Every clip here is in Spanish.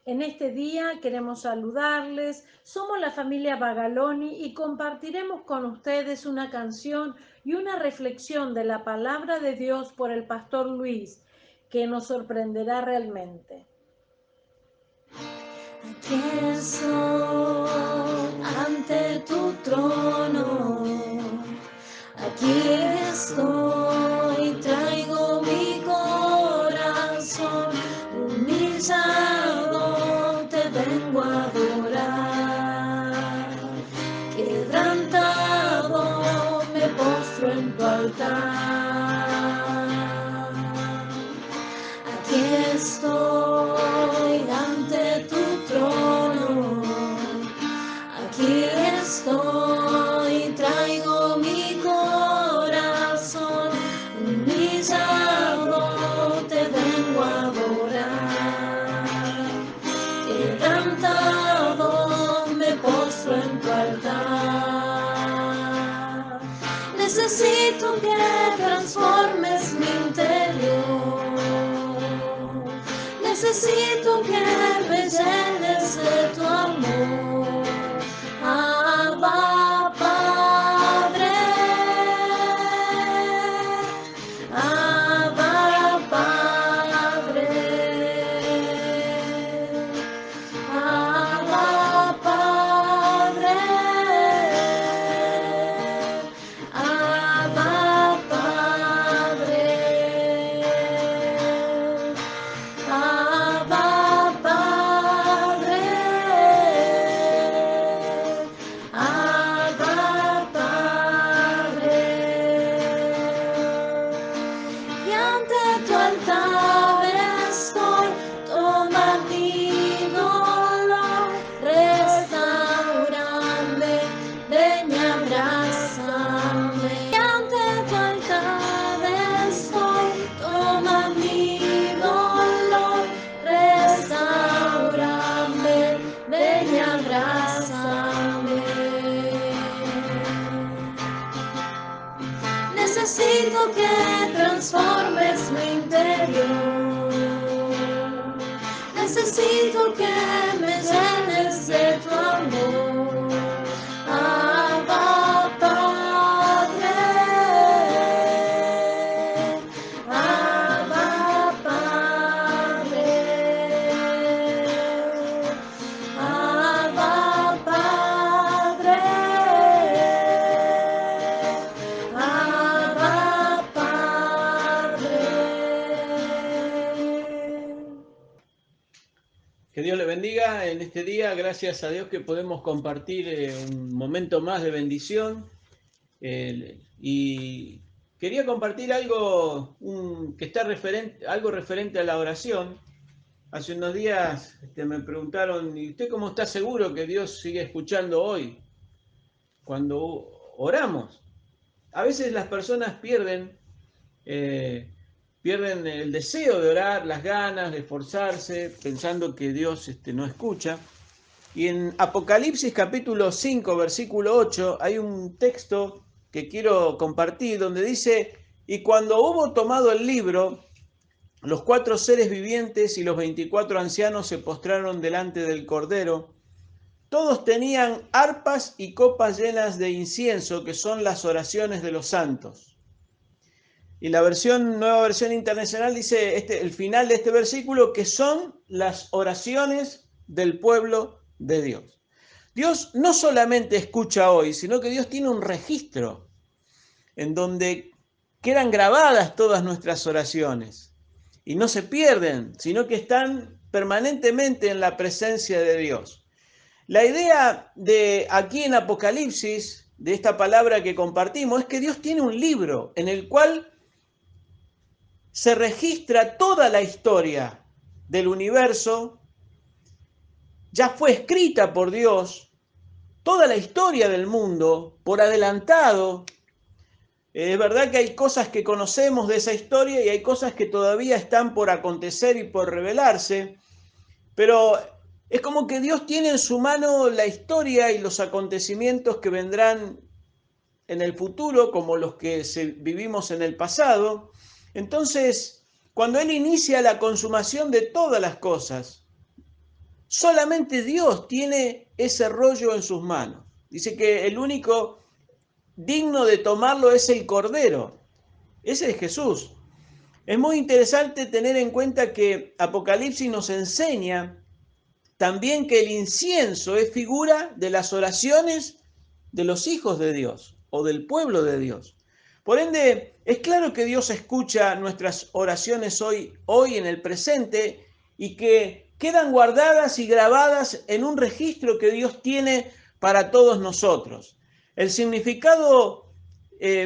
En este día queremos saludarles. Somos la familia Bagaloni y compartiremos con ustedes una canción y una reflexión de la palabra de Dios por el pastor Luis, que nos sorprenderá realmente. Aquí estoy ante tu trono, aquí estoy, traigo mi corazón humillado, te vengo a adorar, quebrantado me postro en tu altar. Aquí estoy ante tu trono, aquí estoy, traigo mi corazón humillado, te vengo a adorar, quebrantado me postro en tu altar. Necesito que transformes mi interior. Necesito que me llenes de tu amor. Abba, Padre. Abba, Padre. Abba, Padre. Abba, Padre. Abba, Padre. Abba, Padre. Y ante tu altar estoy, toma mi dolor, restaurame, ven y abrázame. Y ante tu altar estoy, toma mi dolor, restaurame, ven y abrázame. Necesito que transformes mi interior. Necesito que me llenes de tu amor. Abba, Padre. Abba, Padre. Abba, Padre. Abba, Padre. Que Dios le bendiga en este día. Gracias a Dios que podemos compartir un momento más de bendición. Y quería compartir algo que está algo referente a la oración. Hace unos días me preguntaron, ¿y usted cómo está seguro que Dios sigue escuchando hoy cuando oramos? A veces las personas pierden el deseo de orar, las ganas de esforzarse, pensando que Dios no escucha. Y en Apocalipsis capítulo 5, versículo 8, hay un texto que quiero compartir donde dice, y cuando hubo tomado el libro, los 4 seres vivientes y los 24 ancianos se postraron delante del Cordero. Todos tenían arpas y copas llenas de incienso, que son las oraciones de los santos. Y la nueva versión internacional dice el final de este versículo, que son las oraciones del pueblo de Dios. Dios no solamente escucha hoy, sino que Dios tiene un registro en donde quedan grabadas todas nuestras oraciones y no se pierden, sino que están permanentemente en la presencia de Dios. La idea de aquí en Apocalipsis, de esta palabra que compartimos, es que Dios tiene un libro en el cual se registra toda la historia del universo, ya fue escrita por Dios, toda la historia del mundo, por adelantado. Es verdad que hay cosas que conocemos de esa historia y hay cosas que todavía están por acontecer y por revelarse, pero es como que Dios tiene en su mano la historia y los acontecimientos que vendrán en el futuro, como los que vivimos en el pasado. Entonces, cuando Él inicia la consumación de todas las cosas, Solamente Dios tiene ese rollo en sus manos. Dice que el único digno de tomarlo es el Cordero. Ese es Jesús. Es muy interesante tener en cuenta que Apocalipsis nos enseña también que el incienso es figura de las oraciones de los hijos de Dios o del pueblo de Dios. Por ende, es claro que Dios escucha nuestras oraciones hoy en el presente y que quedan guardadas y grabadas en un registro que Dios tiene para todos nosotros. El significado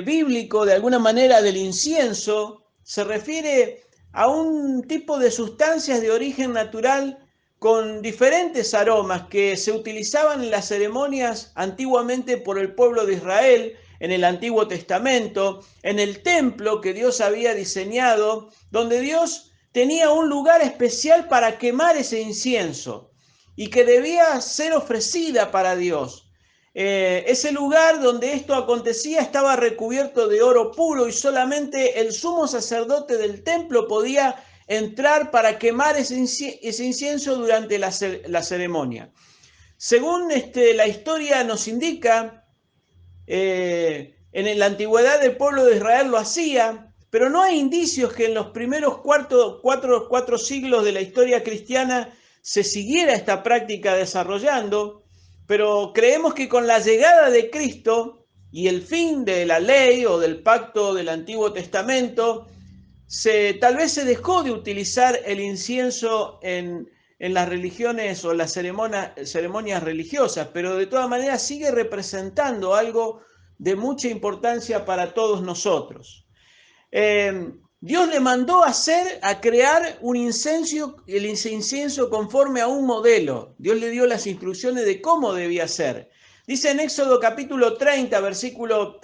bíblico, de alguna manera, del incienso se refiere a un tipo de sustancias de origen natural con diferentes aromas que se utilizaban en las ceremonias antiguamente por el pueblo de Israel, en el Antiguo Testamento, en el templo que Dios había diseñado, donde Dios tenía un lugar especial para quemar ese incienso y que debía ser ofrecida para Dios. Ese lugar donde esto acontecía estaba recubierto de oro puro y solamente el sumo sacerdote del templo podía entrar para quemar ese incienso durante la ceremonia. Según la historia nos indica, en la antigüedad el pueblo de Israel lo hacía, pero no hay indicios que en los primeros cuatro siglos de la historia cristiana se siguiera esta práctica desarrollando, pero creemos que con la llegada de Cristo y el fin de la ley o del pacto del Antiguo Testamento, tal vez se dejó de utilizar el incienso en las religiones o las ceremonias religiosas, pero de todas maneras sigue representando algo de mucha importancia para todos nosotros. Dios le mandó a crear el incienso conforme a un modelo. Dios le dio las instrucciones de cómo debía ser. Dice en Éxodo capítulo 30, versículo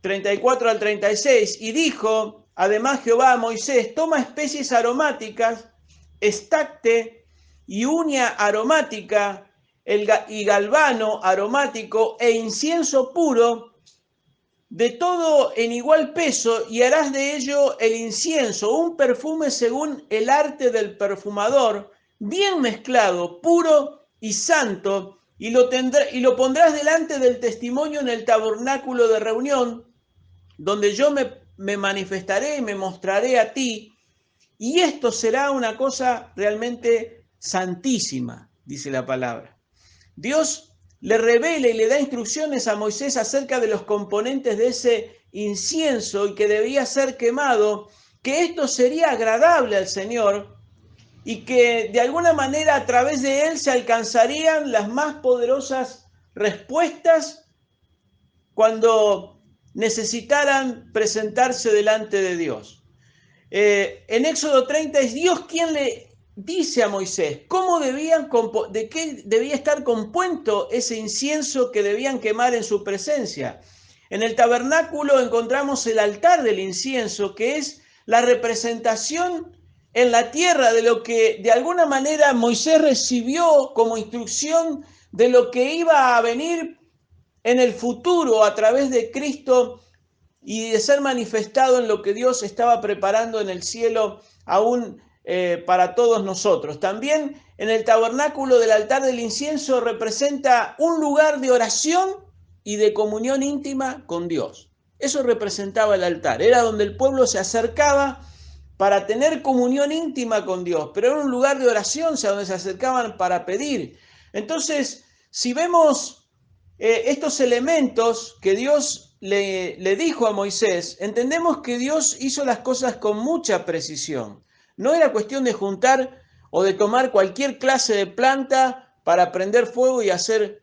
34 al 36, y dijo, además Jehová a Moisés, toma especies aromáticas, estacte y uña aromática, y galvano aromático e incienso puro, de todo en igual peso, y harás de ello el incienso, un perfume según el arte del perfumador, bien mezclado, puro y santo, y lo pondrás delante del testimonio en el tabernáculo de reunión, donde yo me manifestaré y me mostraré a ti, y esto será una cosa realmente santísima, dice la palabra. Dios le revela y le da instrucciones a Moisés acerca de los componentes de ese incienso y que debía ser quemado, que esto sería agradable al Señor y que de alguna manera a través de él se alcanzarían las más poderosas respuestas cuando necesitaran presentarse delante de Dios. En Éxodo 30 es Dios quien le dice a Moisés de qué debía estar compuesto ese incienso que debían quemar en su presencia. En el tabernáculo encontramos el altar del incienso, que es la representación en la tierra de lo que de alguna manera Moisés recibió como instrucción de lo que iba a venir en el futuro a través de Cristo y de ser manifestado en lo que Dios estaba preparando en el cielo aún para todos nosotros. También en el tabernáculo del altar del incienso representa un lugar de oración y de comunión íntima con Dios. Eso representaba el altar, era donde el pueblo se acercaba para tener comunión íntima con Dios, pero era un lugar de oración, o sea, donde se acercaban para pedir. Entonces, si vemos estos elementos que Dios le dijo a Moisés, entendemos que Dios hizo las cosas con mucha precisión. No era cuestión de juntar o de tomar cualquier clase de planta para prender fuego y hacer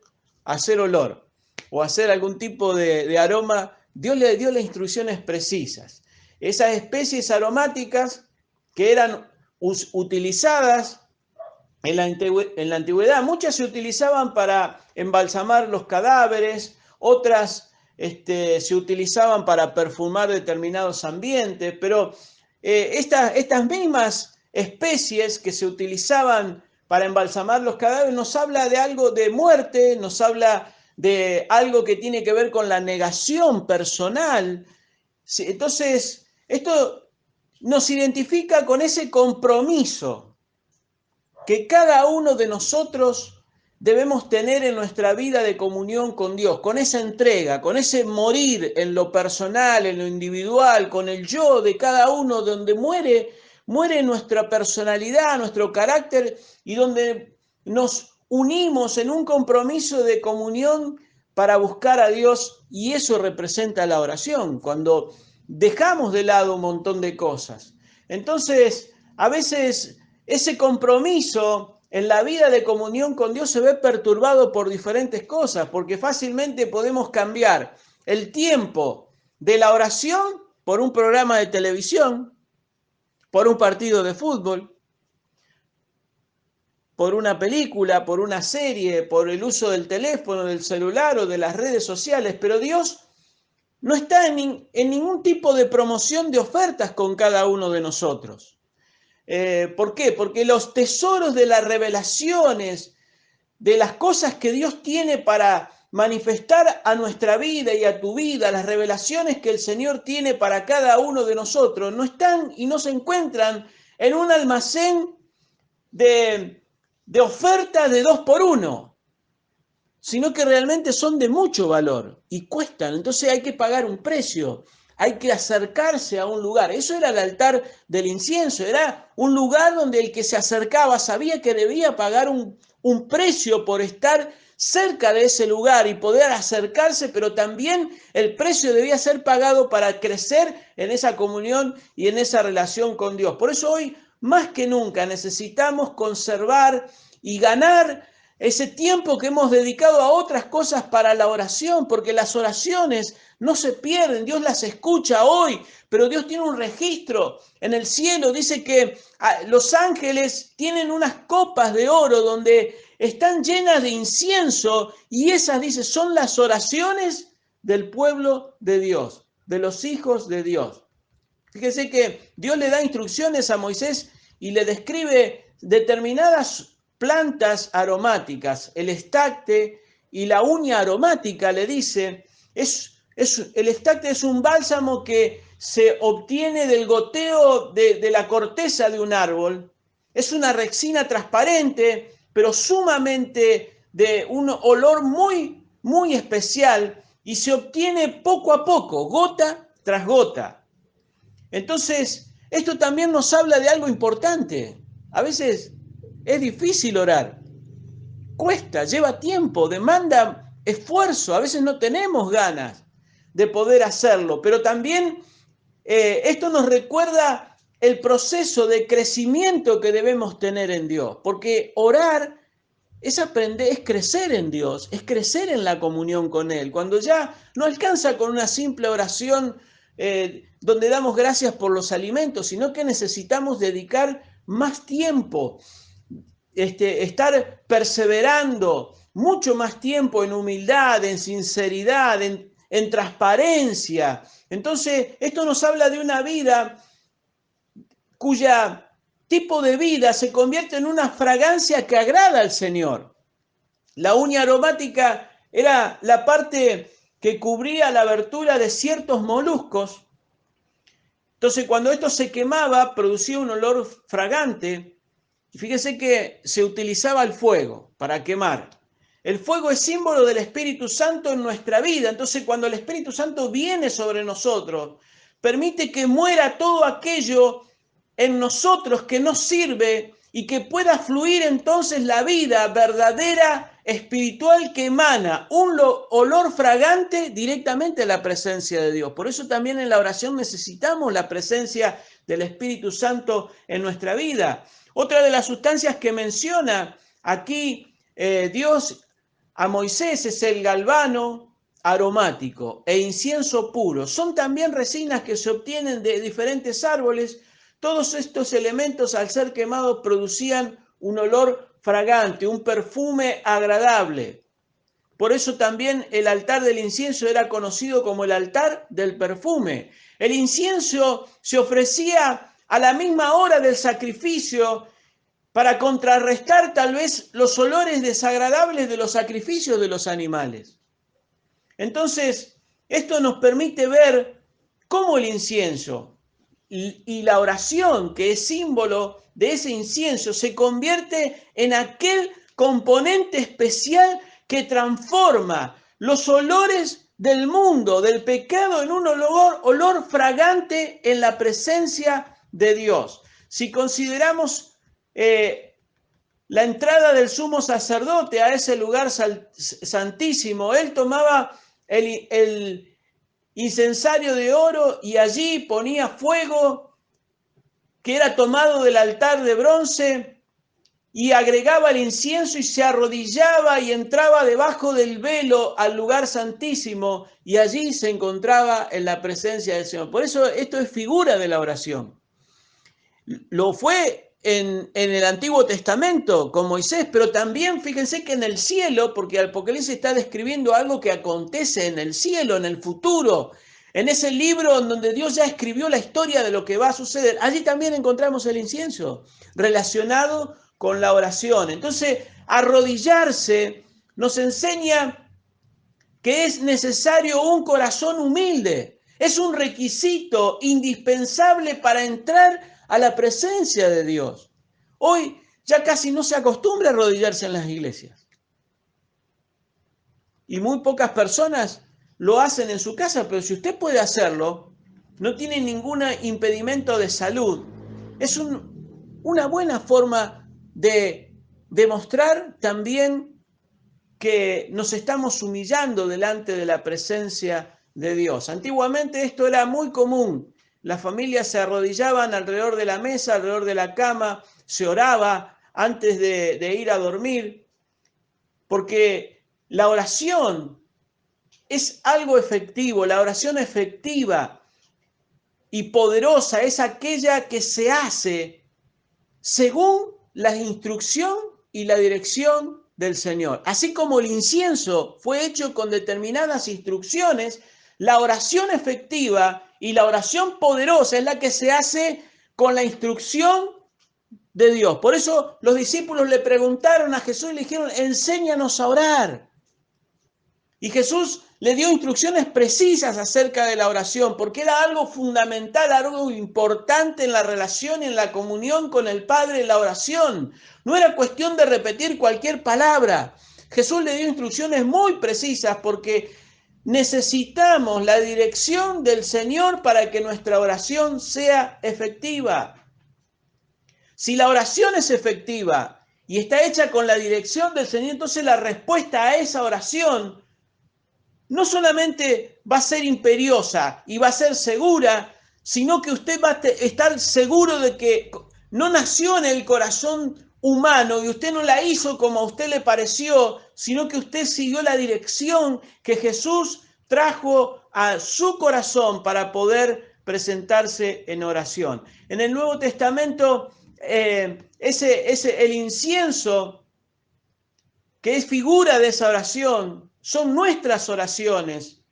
olor o hacer algún tipo de aroma. Dios le dio las instrucciones precisas. Esas especies aromáticas que eran utilizadas en la antigüedad, muchas se utilizaban para embalsamar los cadáveres, otras se utilizaban para perfumar determinados ambientes, pero estas mismas especies que se utilizaban para embalsamar los cadáveres nos habla de algo de muerte, nos habla de algo que tiene que ver con la negación personal. Entonces, esto nos identifica con ese compromiso que cada uno de nosotros debemos tener en nuestra vida de comunión con Dios, con esa entrega, con ese morir en lo personal, en lo individual, con el yo de cada uno, donde muere nuestra personalidad, nuestro carácter, y donde nos unimos en un compromiso de comunión para buscar a Dios, y eso representa la oración, cuando dejamos de lado un montón de cosas. Entonces, a veces ese compromiso en la vida de comunión con Dios se ve perturbado por diferentes cosas, porque fácilmente podemos cambiar el tiempo de la oración por un programa de televisión, por un partido de fútbol, por una película, por una serie, por el uso del teléfono, del celular o de las redes sociales, pero Dios no está en ningún tipo de promoción de ofertas con cada uno de nosotros. ¿Por qué? Porque los tesoros de las revelaciones, de las cosas que Dios tiene para manifestar a nuestra vida y a tu vida, las revelaciones que el Señor tiene para cada uno de nosotros, no están y no se encuentran en un almacén de oferta de 2 por 1, sino que realmente son de mucho valor y cuestan. Entonces hay que pagar un precio. Hay que acercarse a un lugar. Eso era el altar del incienso. Era un lugar donde el que se acercaba sabía que debía pagar un precio por estar cerca de ese lugar y poder acercarse, pero también el precio debía ser pagado para crecer en esa comunión y en esa relación con Dios. Por eso hoy, más que nunca, necesitamos conservar y ganar ese tiempo que hemos dedicado a otras cosas para la oración, porque las oraciones no se pierden, Dios las escucha hoy, pero Dios tiene un registro en el cielo. Dice que los ángeles tienen unas copas de oro donde están llenas de incienso, y esas, dice, son las oraciones del pueblo de Dios, de los hijos de Dios. Fíjese que Dios le da instrucciones a Moisés y le describe determinadas plantas aromáticas. El estacte y la uña aromática, le dice, el estacte es un bálsamo que se obtiene del goteo de la corteza de un árbol. Es una resina transparente, pero sumamente de un olor muy, muy especial, y se obtiene poco a poco, gota tras gota. Entonces, esto también nos habla de algo importante. A veces es difícil orar, cuesta, lleva tiempo, demanda esfuerzo, a veces no tenemos ganas de poder hacerlo, pero también esto nos recuerda el proceso de crecimiento que debemos tener en Dios, porque orar es aprender, es crecer en Dios, es crecer en la comunión con Él. Cuando ya no alcanza con una simple oración donde damos gracias por los alimentos, sino que necesitamos dedicar más tiempo, estar perseverando mucho más tiempo en humildad, en sinceridad, en transparencia. Entonces, esto nos habla de una vida cuya tipo de vida se convierte en una fragancia que agrada al Señor. La uña aromática era la parte que cubría la abertura de ciertos moluscos. Entonces, cuando esto se quemaba, producía un olor fragante. Y fíjese que se utilizaba el fuego para quemar. El fuego es símbolo del Espíritu Santo en nuestra vida. Entonces, cuando el Espíritu Santo viene sobre nosotros, permite que muera todo aquello en nosotros que no sirve, y que pueda fluir entonces la vida verdadera, espiritual, que emana un olor fragante directamente a la presencia de Dios. Por eso también en la oración necesitamos la presencia del Espíritu Santo en nuestra vida. Otra de las sustancias que menciona aquí Dios a Moisés es el galvano aromático e incienso puro. Son también resinas que se obtienen de diferentes árboles. Todos estos elementos, al ser quemados, producían un olor fragante, un perfume agradable. Por eso también el altar del incienso era conocido como el altar del perfume. El incienso se ofrecía a la misma hora del sacrificio para contrarrestar tal vez los olores desagradables de los sacrificios de los animales. Entonces, esto nos permite ver cómo el incienso y la oración, que es símbolo de ese incienso, se convierte en aquel componente especial que transforma los olores del mundo, del pecado, en un olor fragante en la presencia de Dios. Si consideramos la entrada del sumo sacerdote a ese lugar santísimo, él tomaba el incensario de oro y allí ponía fuego que era tomado del altar de bronce y agregaba el incienso y se arrodillaba y entraba debajo del velo al lugar santísimo y allí se encontraba en la presencia del Señor. Por eso esto es figura de la oración. Lo fue en el Antiguo Testamento con Moisés, pero también fíjense que en el cielo, porque Apocalipsis está describiendo algo que acontece en el cielo, en el futuro, en ese libro donde Dios ya escribió la historia de lo que va a suceder, allí también encontramos el incienso relacionado con la oración. Entonces, arrodillarse nos enseña que es necesario un corazón humilde. Es un requisito indispensable para entrar a la presencia de Dios. Hoy ya casi no se acostumbra a arrodillarse en las iglesias. Y muy pocas personas lo hacen en su casa, pero si usted puede hacerlo, no tiene ningún impedimento de salud. Es una buena forma de demostrar también que nos estamos humillando delante de la presencia de Dios. Antiguamente esto era muy común. Las familias se arrodillaban alrededor de la mesa, alrededor de la cama, se oraba antes de ir a dormir, porque la oración es algo efectivo. La oración efectiva y poderosa es aquella que se hace según la instrucción y la dirección del Señor. Así como el incienso fue hecho con determinadas instrucciones, la oración efectiva y la oración poderosa es la que se hace con la instrucción de Dios. Por eso los discípulos le preguntaron a Jesús y le dijeron, enséñanos a orar. Y Jesús le dio instrucciones precisas acerca de la oración, porque era algo fundamental, algo importante en la relación y en la comunión con el Padre en la oración. No era cuestión de repetir cualquier palabra. Jesús le dio instrucciones muy precisas porque necesitamos la dirección del Señor para que nuestra oración sea efectiva. Si la oración es efectiva y está hecha con la dirección del Señor, entonces la respuesta a esa oración no solamente va a ser imperiosa y va a ser segura, sino que usted va a estar seguro de que no nació en el corazón humano y usted no la hizo como a usted le pareció, sino que usted siguió la dirección que Jesús trajo a su corazón para poder presentarse en oración. En el Nuevo Testamento, el incienso, que es figura de esa oración, son nuestras oraciones.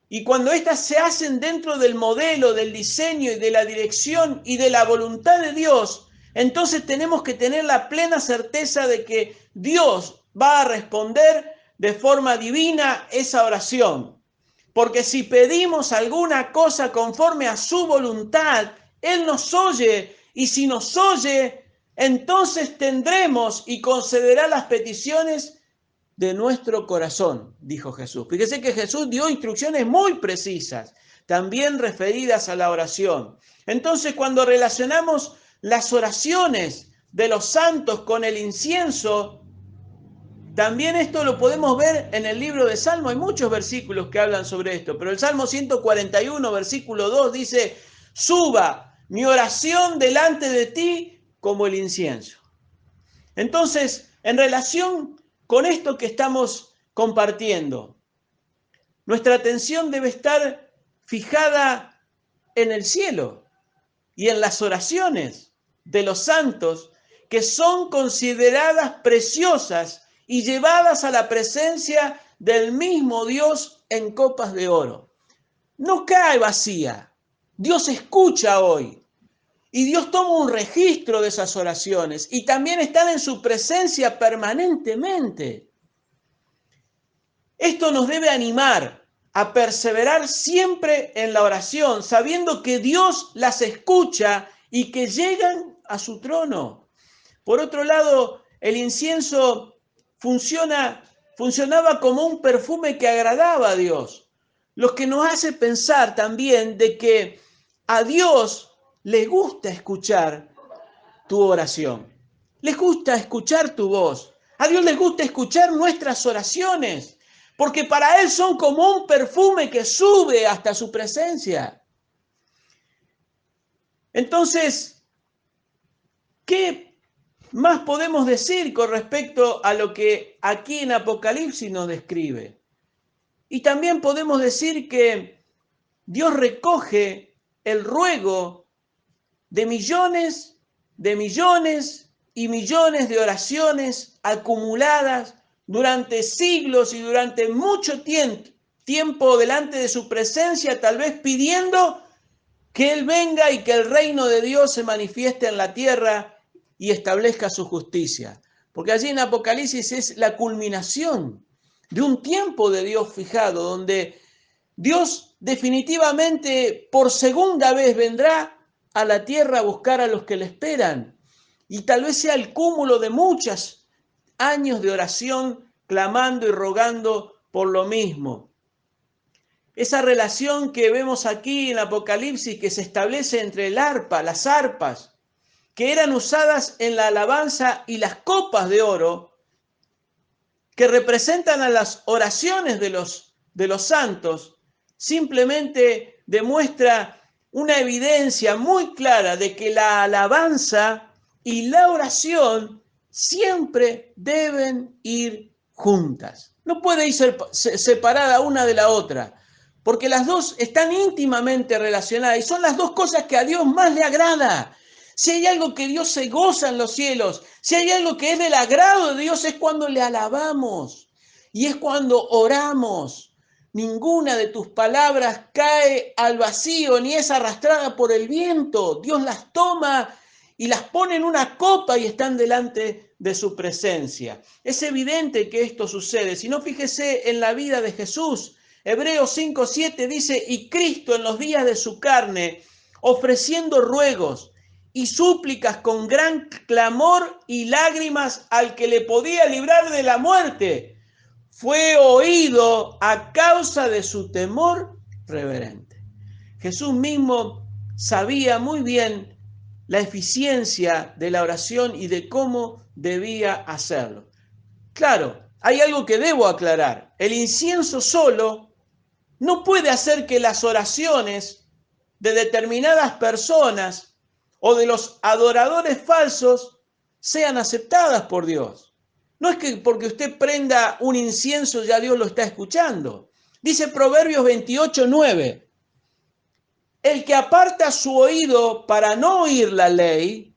Y cuando éstas se hacen dentro del modelo, del diseño y de la dirección y de la voluntad de Dios, entonces tenemos que tener la plena certeza de que Dios va a responder de forma divina esa oración. Porque si pedimos alguna cosa conforme a su voluntad, Él nos oye. Y si nos oye, entonces tendremos y concederá las peticiones de nuestro corazón, dijo Jesús. Fíjese que Jesús dio instrucciones muy precisas, también referidas a la oración. Entonces, cuando relacionamos las oraciones de los santos con el incienso, también esto lo podemos ver en el libro de Salmo. Hay muchos versículos que hablan sobre esto, pero el Salmo 141, versículo 2 dice, suba mi oración delante de ti como el incienso. Entonces, en relación con esto que estamos compartiendo, nuestra atención debe estar fijada en el cielo y en las oraciones de los santos que son consideradas preciosas y llevadas a la presencia del mismo Dios en copas de oro. No cae vacía. Dios escucha hoy. Y Dios toma un registro de esas oraciones y también están en su presencia permanentemente. Esto nos debe animar a perseverar siempre en la oración, sabiendo que Dios las escucha y que llegan a su trono. Por otro lado, el incienso funcionaba como un perfume que agradaba a Dios, lo que nos hace pensar también de que a Dios le gusta escuchar tu oración, le gusta escuchar tu voz, a Dios le gusta escuchar nuestras oraciones, porque para Él son como un perfume que sube hasta su presencia. Entonces, ¿qué más podemos decir con respecto a lo que aquí en Apocalipsis nos describe? Y también podemos decir que Dios recoge el ruego de millones y millones de oraciones acumuladas durante siglos y durante mucho tiempo delante de su presencia, tal vez pidiendo que Él venga y que el reino de Dios se manifieste en la tierra y establezca su justicia. Porque allí en Apocalipsis es la culminación de un tiempo de Dios fijado, donde Dios definitivamente por segunda vez vendrá a la tierra a buscar a los que le esperan. Y tal vez sea el cúmulo de muchos años de oración, clamando y rogando por lo mismo. Esa relación que vemos aquí en Apocalipsis que se establece entre el arpa, las arpas, que eran usadas en la alabanza, y las copas de oro, que representan a las oraciones de los santos, simplemente demuestra una evidencia muy clara de que la alabanza y la oración siempre deben ir juntas. No puede ir separada una de la otra, porque las dos están íntimamente relacionadas y son las dos cosas que a Dios más le agrada. Si hay algo que Dios se goza en los cielos, si hay algo que es del agrado de Dios, es cuando le alabamos y es cuando oramos. Ninguna de tus palabras cae al vacío ni es arrastrada por el viento. Dios las toma y las pone en una copa y están delante de su presencia. Es evidente que esto sucede. Si no, fíjese en la vida de Jesús. Hebreos 5:7 dice: y Cristo en los días de su carne, ofreciendo ruegos y súplicas con gran clamor y lágrimas al que le podía librar de la muerte, fue oído a causa de su temor reverente. Jesús mismo sabía muy bien la eficiencia de la oración y de cómo debía hacerlo. Claro, hay algo que debo aclarar. El incienso solo no puede hacer que las oraciones de determinadas personas o de los adoradores falsos sean aceptadas por Dios. No es que porque usted prenda un incienso ya Dios lo está escuchando. Dice Proverbios 28:9, el que aparta su oído para no oír la ley,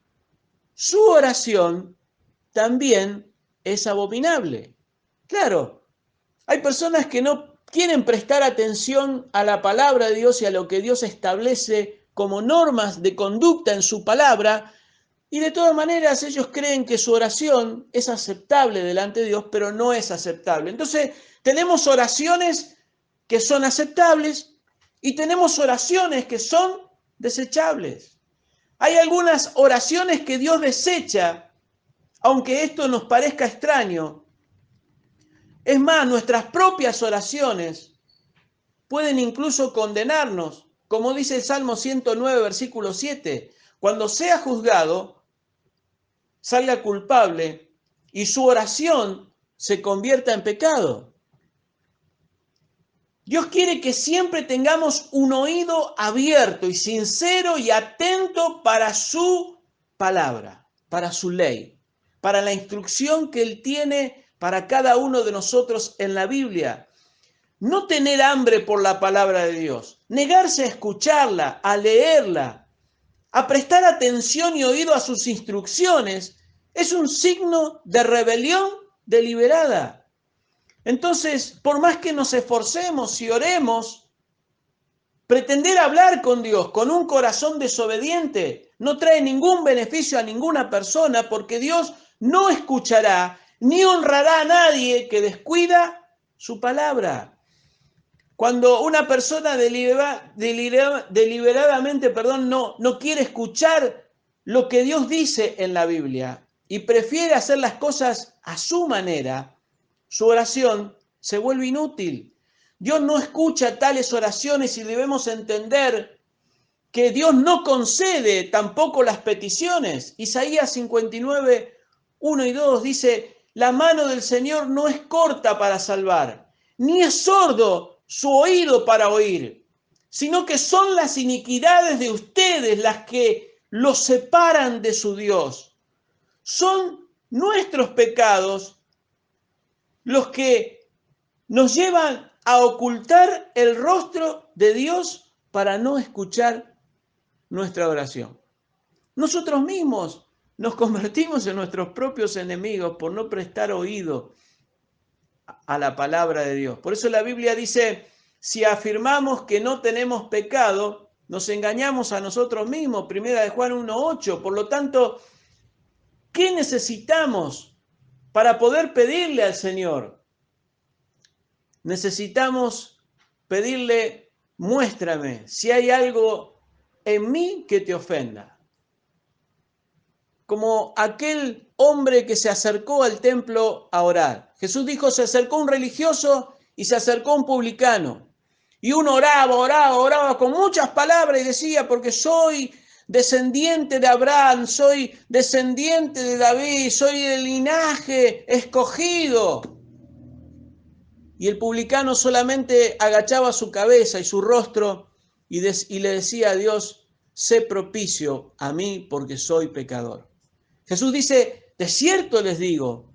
su oración también es abominable. Claro, hay personas que no quieren prestar atención a la palabra de Dios y a lo que Dios establece como normas de conducta en su palabra, y de todas maneras ellos creen que su oración es aceptable delante de Dios, pero no es aceptable. Entonces tenemos oraciones que son aceptables y tenemos oraciones que son desechables. Hay algunas oraciones que Dios desecha, aunque esto nos parezca extraño. Es más, nuestras propias oraciones pueden incluso condenarnos. Como dice el Salmo 109, versículo 7, cuando sea juzgado, salga culpable y su oración se convierta en pecado. Dios quiere que siempre tengamos un oído abierto y sincero y atento para su palabra, para su ley, para la instrucción que Él tiene para cada uno de nosotros en la Biblia. No tener hambre por la palabra de Dios, negarse a escucharla, a leerla, a prestar atención y oído a sus instrucciones, es un signo de rebelión deliberada. Entonces, por más que nos esforcemos y oremos, pretender hablar con Dios con un corazón desobediente no trae ningún beneficio a ninguna persona, porque Dios no escuchará ni honrará a nadie que descuida su palabra. Cuando una persona deliberadamente, no quiere escuchar lo que Dios dice en la Biblia y prefiere hacer las cosas a su manera, su oración se vuelve inútil. Dios no escucha tales oraciones y debemos entender que Dios no concede tampoco las peticiones. Isaías 59, 1 y 2 dice: la mano del Señor no es corta para salvar, ni es sordo su oído para oír, sino que son las iniquidades de ustedes las que los separan de su Dios. Son nuestros pecados los que nos llevan a ocultar el rostro de Dios para no escuchar nuestra oración. Nosotros mismos nos convertimos en nuestros propios enemigos por no prestar oído a la palabra de Dios. Por eso la Biblia dice: si afirmamos que no tenemos pecado, nos engañamos a nosotros mismos. Primera de Juan 1:8. Por lo tanto, ¿qué necesitamos para poder pedirle al Señor? Necesitamos pedirle: muéstrame si hay algo en mí que te ofenda. Como aquel hombre que se acercó al templo a orar. Jesús dijo: se acercó un religioso y se acercó un publicano. Y uno oraba con muchas palabras y decía: porque soy descendiente de Abraham, soy descendiente de David, soy del linaje escogido. Y el publicano solamente agachaba su cabeza y su rostro y le decía a Dios: sé propicio a mí porque soy pecador. Jesús dice: de cierto les digo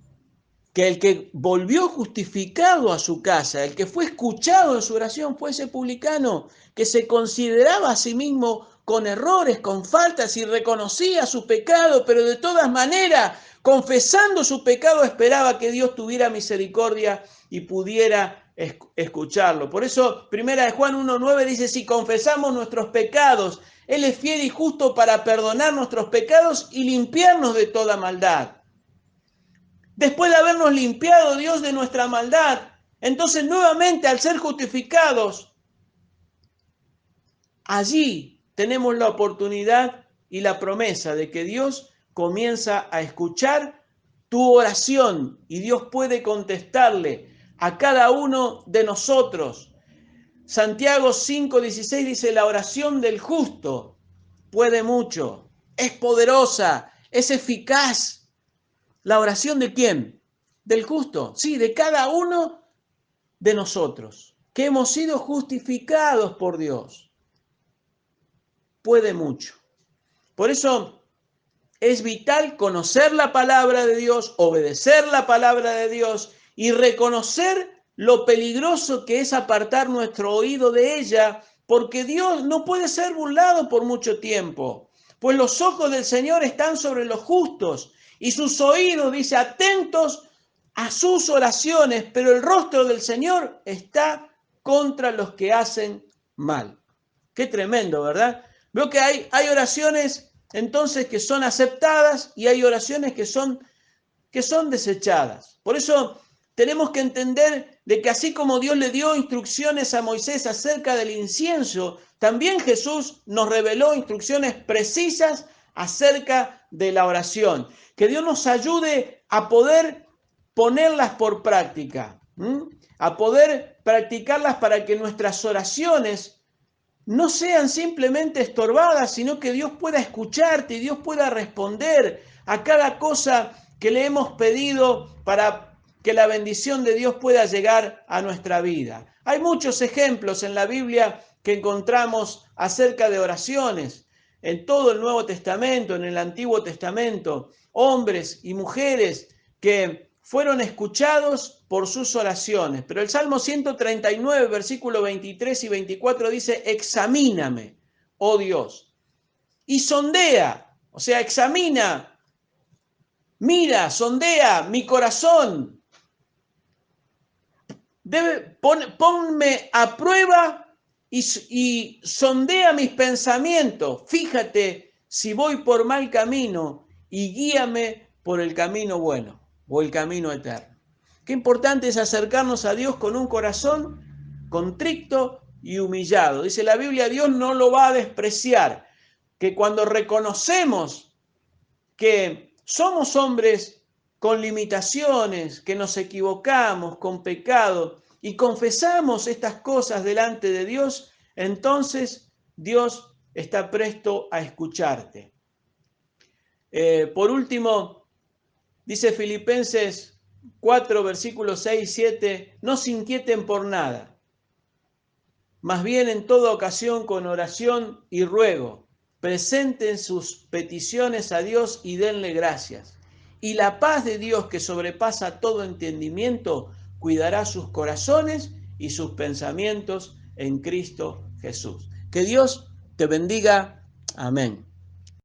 que el que volvió justificado a su casa, el que fue escuchado en su oración, fue ese publicano que se consideraba a sí mismo con errores, con faltas y reconocía su pecado, pero de todas maneras, confesando su pecado, esperaba que Dios tuviera misericordia y pudiera escucharlo. Por eso, primera de Juan 1:9 dice: si confesamos nuestros pecados, Él es fiel y justo para perdonar nuestros pecados y limpiarnos de toda maldad. Después de habernos limpiado Dios de nuestra maldad, entonces nuevamente, al ser justificados, allí tenemos la oportunidad y la promesa de que Dios comienza a escuchar tu oración y Dios puede contestarle a cada uno de nosotros. Santiago 5:16 dice: la oración del justo puede mucho, es poderosa, es eficaz. ¿La oración de quién? Del justo, sí, de cada uno de nosotros, que hemos sido justificados por Dios. Puede mucho. Por eso es vital conocer la palabra de Dios, obedecer la palabra de Dios y reconocer lo peligroso que es apartar nuestro oído de ella, porque Dios no puede ser burlado por mucho tiempo, pues los ojos del Señor están sobre los justos y sus oídos, dice, atentos a sus oraciones, pero el rostro del Señor está contra los que hacen mal. Qué tremendo, ¿verdad? Veo que hay oraciones entonces que son aceptadas y hay oraciones que son desechadas. Por eso tenemos que entender de que así como Dios le dio instrucciones a Moisés acerca del incienso, también Jesús nos reveló instrucciones precisas acerca de la oración. Que Dios nos ayude a poder ponerlas por práctica, a poder practicarlas para que nuestras oraciones no sean simplemente estorbadas, sino que Dios pueda escucharte y Dios pueda responder a cada cosa que le hemos pedido para que la bendición de Dios pueda llegar a nuestra vida. Hay muchos ejemplos en la Biblia que encontramos acerca de oraciones. En todo el Nuevo Testamento, en el Antiguo Testamento, hombres y mujeres que fueron escuchados por sus oraciones. Pero el Salmo 139, versículo 23 y 24 dice: examíname, oh Dios, y sondea, o sea, examina, mira, sondea mi corazón. Ponme a prueba y sondea mis pensamientos. Fíjate si voy por mal camino y guíame por el camino bueno o el camino eterno. Qué importante es acercarnos a Dios con un corazón contrito y humillado. Dice la Biblia, Dios no lo va a despreciar, que cuando reconocemos que somos hombres con limitaciones, que nos equivocamos, con pecado, y confesamos estas cosas delante de Dios, entonces Dios está presto a escucharte. Por último, dice Filipenses 4, versículos 6 y 7, no se inquieten por nada, más bien en toda ocasión con oración y ruego, presenten sus peticiones a Dios y denle gracias. Y la paz de Dios, que sobrepasa todo entendimiento, cuidará sus corazones y sus pensamientos en Cristo Jesús. Que Dios te bendiga. Amén.